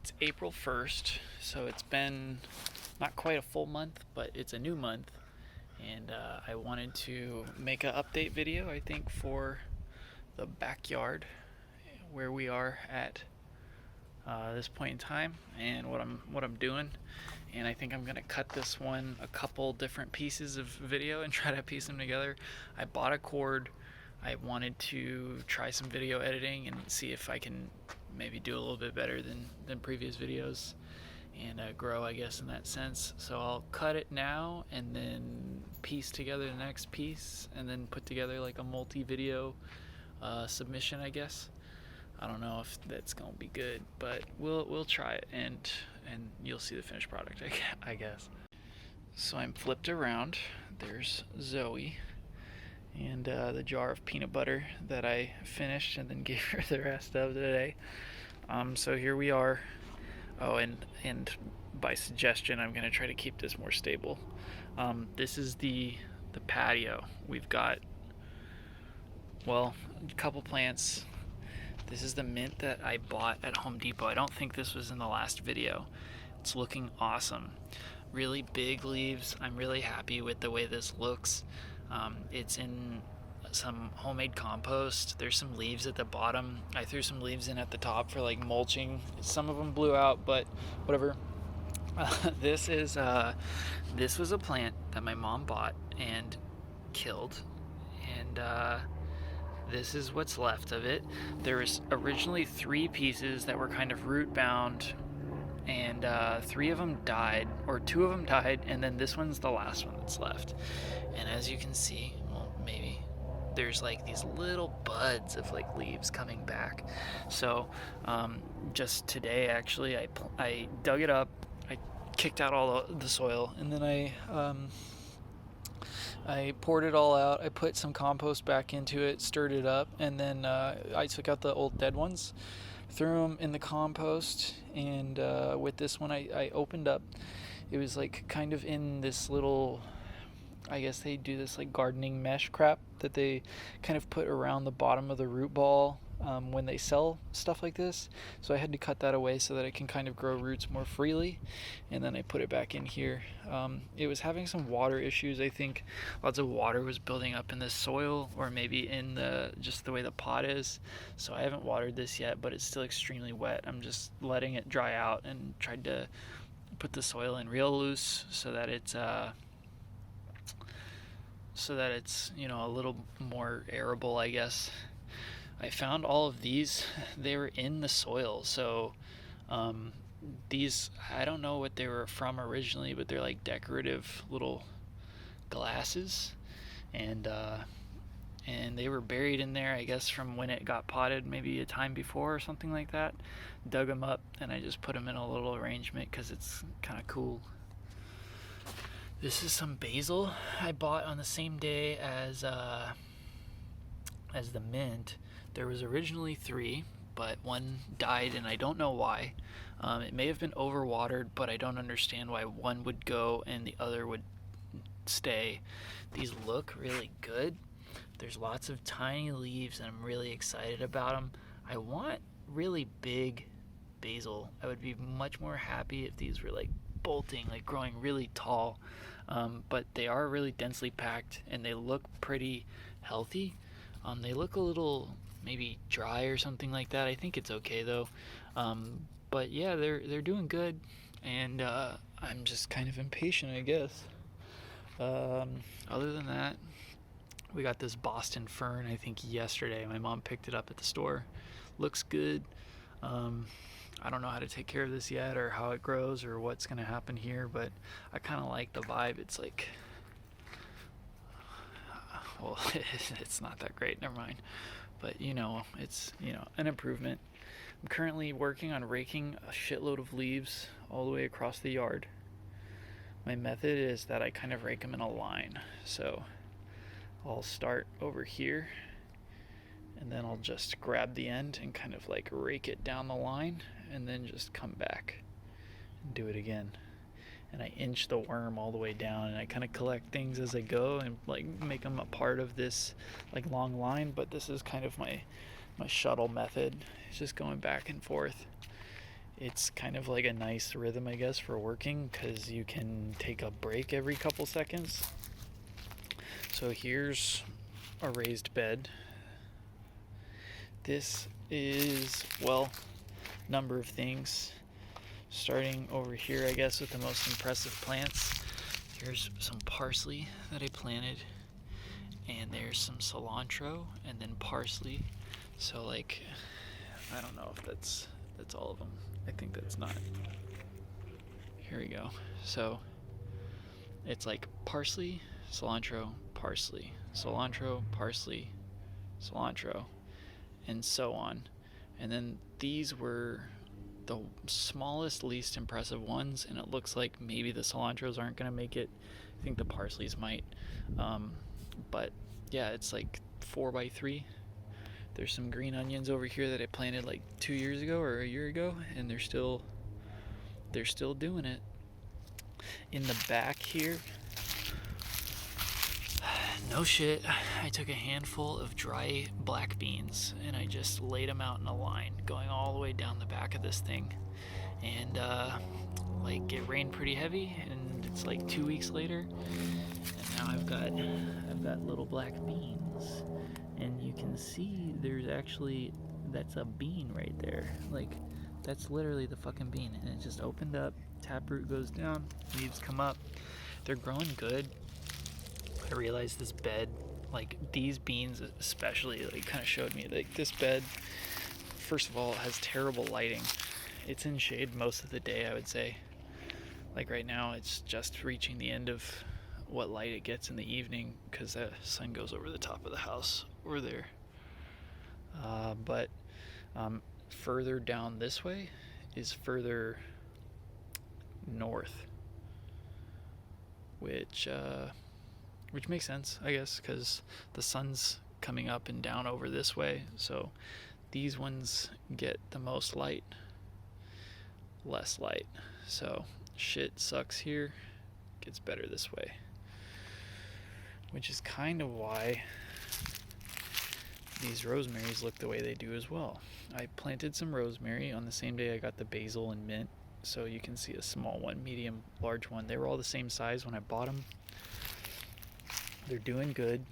It's April 1st, so it's been not quite a full month, but it's a new month. And I wanted to make an update video, I think, for the backyard where we are at this point in time and what I'm doing. And I think I'm gonna cut this one a couple different pieces of video and try to piece them together. I bought a cord. I wanted to try some video editing and see if I can maybe do a little bit better than previous videos and grow, I guess, in that sense. So I'll cut it now and then piece together the next piece and then put together like a multi-video submission, I guess. I don't know if that's gonna be good, but we'll try it and you'll see the finished product, I guess. So I'm flipped around. There's Zoe and the jar of peanut butter that I finished and then gave her the rest of today. So here we are. Oh, and by suggestion, I'm gonna try to keep this more stable. This is the patio. We've got, well, a couple plants. This is the mint that I bought at Home Depot. I don't think this was in the last video. It's looking awesome. Really big leaves. I'm really happy with the way this looks. It's in some homemade compost. There's some leaves at the bottom. I threw some leaves in at the top for like mulching. Some of them blew out, but whatever. This was a plant that my mom bought and killed, and this is what's left of it. There was originally 3 pieces that were kind of root bound, and 3 of them died, or 2 of them died, and then this one's the last one that's left. And as you can see, well, maybe there's like these little buds of like leaves coming back. So just today, actually, I dug it up, I kicked out all the soil, and then I poured it all out. I put some compost back into it, stirred it up, and then I took out the old dead ones, threw them in the compost, and with this one I opened up. It was like kind of in this little, I guess they do this like gardening mesh crap that they kind of put around the bottom of the root ball when they sell stuff like this. So I had to cut that away so that it can kind of grow roots more freely, and then I put it back in here. It was having some water issues. I think lots of water was building up in the soil, or maybe in just the way the pot is. So I haven't watered this yet, but it's still extremely wet. I'm just letting it dry out and tried to put the soil in real loose so that it's a little more arable, I guess. I found all of these. They were in the soil, so these, I don't know what they were from originally, but they're like decorative little glasses, and they were buried in there, I guess, from when it got potted maybe a time before or something like that. Dug them up, and I just put them in a little arrangement because it's kind of cool. This is some basil I bought on the same day as the mint. There was originally 3, but one died, and I don't know why. It may have been overwatered, but I don't understand why one would go and the other would stay. These look really good. There's lots of tiny leaves, and I'm really excited about them. I want really big basil. I would be much more happy if these were like bolting, like growing really tall. But they are really densely packed, and they look pretty healthy. They look a little maybe dry or something like that. I think it's okay though. But yeah, they're doing good, and I'm just kind of impatient, I guess. Other than that, we got this Boston fern, I think yesterday. My mom picked it up at the store. Looks good. I don't know how to take care of this yet, or how it grows, or what's gonna happen here, but I kind of like the vibe. It's like, well, it's not that great, never mind. But it's an improvement. I'm currently working on raking a shitload of leaves all the way across the yard. My method is that I kind of rake them in a line. So I'll start over here, and then I'll just grab the end and kind of like rake it down the line, and then just come back and do it again. And I inch the worm all the way down, and I kind of collect things as I go and like make them a part of this like long line. But this is kind of my shuttle method. It's just going back and forth, It's kind of like a nice rhythm, I guess, for working, because you can take a break every couple seconds. So here's a raised bed. This is, well, number of things. Starting over here, I guess, with the most impressive plants. Here's some parsley that I planted, and there's some cilantro, and then parsley. So, like, I don't know if that's all of them. I think that's not. Here we go. So it's like parsley, cilantro, parsley, cilantro, parsley, cilantro, and so on. And then these were the smallest, least impressive ones, and it looks like maybe the cilantros aren't going to make it. I think the parsleys might. But yeah, it's like 4x3. There's some green onions over here that I planted like 2 years ago or a year ago, and they're still doing it. In the back here, no shit, I took a handful of dry black beans and I just laid them out in a line going all the way down the back of this thing. And like, it rained pretty heavy, and it's like 2 weeks later, and now I've got little black beans. And you can see there's actually, that's a bean right there. Like, that's literally the fucking bean. And it just opened up, taproot goes down, leaves come up. They're growing good. I realized this bed, like these beans especially, like kind of showed me, like, this bed, first of all, has terrible lighting. It's in shade most of the day, I would say. Like right now, it's just reaching the end of what light it gets in the evening, because the sun goes over the top of the house over there. But further down this way is further north, which makes sense, I guess, because the sun's coming up and down over this way. So these ones get the most light, less light. So shit sucks here, gets better this way. Which is kind of why these rosemaries look the way they do as well. I planted some rosemary on the same day I got the basil and mint. So you can see a small one, medium, large one. They were all the same size when I bought them. They're doing good.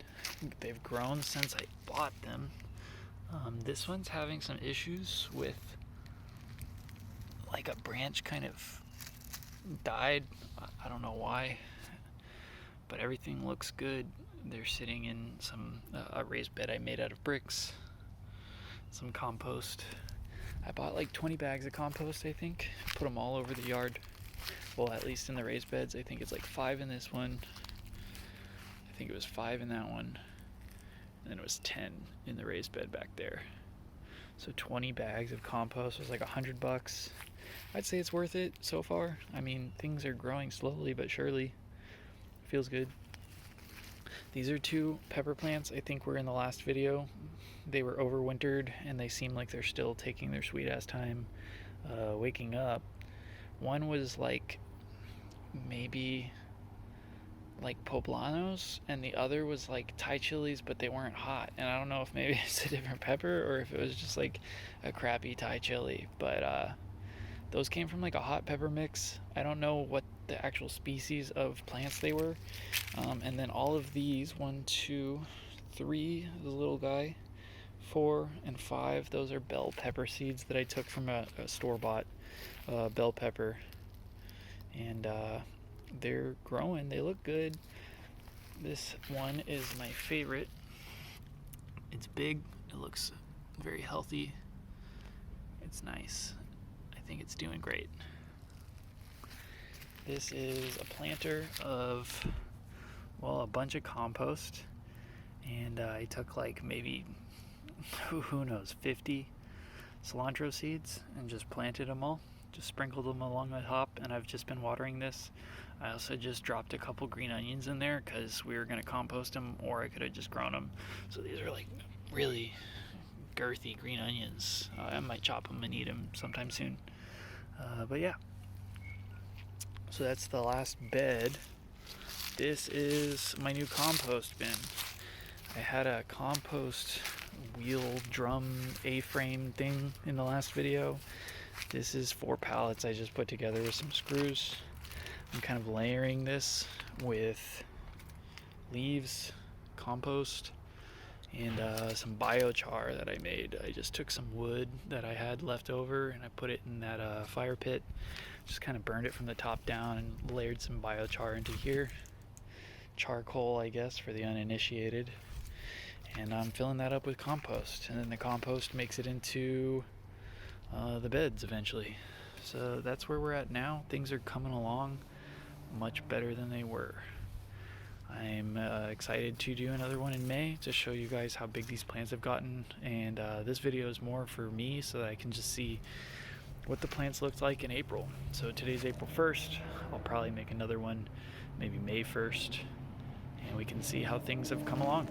They've grown since I bought them. This one's having some issues with, like, a branch kind of died. I don't know why, but everything looks good. They're sitting in some a raised bed I made out of bricks, some compost. I bought like 20 bags of compost, I think. Put them all over the yard. Well, at least in the raised beds. I think it's like 5 in this one. I think it was 5 in that one. And then it was 10 in the raised bed back there. So 20 bags of compost was like $100. I'd say it's worth it so far. I mean, things are growing slowly but surely. Feels good. These are 2 pepper plants. I think were in the last video. They were overwintered, and they seem like they're still taking their sweet ass time waking up. One was like maybe like poblanos, and the other was like Thai chilies, but they weren't hot. And I don't know if maybe it's a different pepper or if it was just like a crappy Thai chili, but those came from like a hot pepper mix. I don't know what the actual species of plants they were. And then all of these, 1, 2, 3, the little guy, 4 and 5, those are bell pepper seeds that I took from a store-bought bell pepper. And they're growing. They look good. This one is my favorite. It's big. It looks very healthy. It's nice. I think it's doing great. This is a planter of, well, a bunch of compost, and I took like maybe, who knows, 50 cilantro seeds and just planted them all. Just sprinkled them along the top, and I've just been watering this. I also just dropped a couple green onions in there because we were going to compost them, or I could have just grown them. So these are like really girthy green onions. I might chop them and eat them sometime soon. But yeah. So that's the last bed. This is my new compost bin. I had a compost wheel drum A-frame thing in the last video. This is 4 pallets I just put together with some screws. I'm kind of layering this with leaves, compost, and some biochar that I made. I just took some wood that I had left over and I put it in that fire pit. Just kind of burned it from the top down and layered some biochar into here. Charcoal, I guess, for the uninitiated. And I'm filling that up with compost, and then the compost makes it into the beds eventually. So that's where we're at now. Things are coming along much better than they were. I'm excited to do another one in May to show you guys how big these plants have gotten, and this video is more for me so that I can just see what the plants looked like in April. So today's April 1st. I'll probably make another one maybe May 1st, and we can see how things have come along.